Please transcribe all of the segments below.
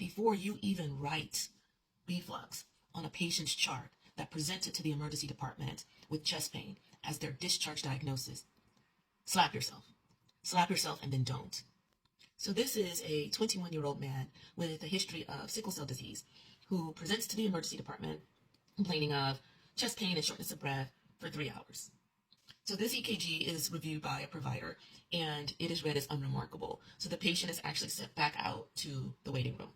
before you even write reflux on a patient's chart that presented to the emergency department with chest pain as their discharge diagnosis, slap yourself. Slap yourself and then don't. So this is a 21-year-old man with a history of sickle cell disease who presents to the emergency department complaining of chest pain and shortness of breath for 3 hours. So this EKG is reviewed by a provider and it is read as unremarkable. So the patient is actually sent back out to the waiting room.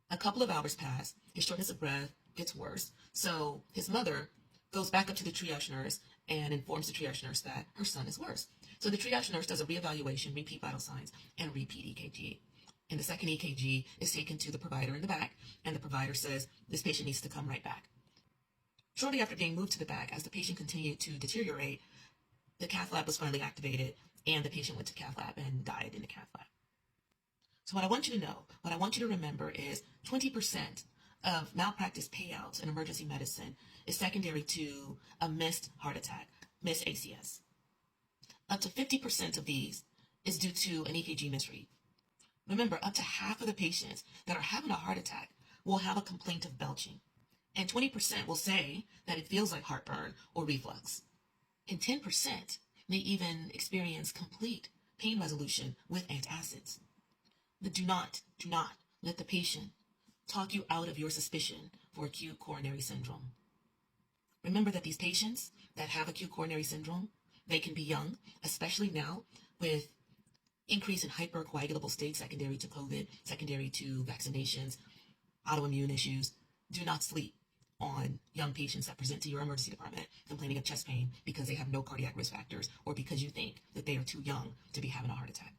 A couple of hours pass, his shortness of breath gets worse. So his mother goes back up to the triage nurse and informs the triage nurse that her son is worse. So the triage nurse does a reevaluation, repeat vital signs, and repeat EKG. And the second EKG is taken to the provider in the back, and the provider says this patient needs to come right back. Shortly after being moved to the back, as the patient continued to deteriorate, the cath lab was finally activated, and the patient went to cath lab and died in the cath lab. So what I want you to know, what I want you to remember is 20% of malpractice payouts in emergency medicine is secondary to a missed heart attack, missed ACS. Up to 50% of these is due to an EKG misread. Remember, up to half of the patients that are having a heart attack will have a complaint of belching, and 20% will say that it feels like heartburn or reflux, and 10% may even experience complete pain resolution with antacids. But do not let the patient talk you out of your suspicion for acute coronary syndrome. Remember that these patients that have acute coronary syndrome, they can be young, especially now with increase in hypercoagulable state secondary to COVID, secondary to vaccinations, autoimmune issues. Do not sleep on young patients that present to your emergency department complaining of chest pain because they have no cardiac risk factors or because you think that they are too young to be having a heart attack.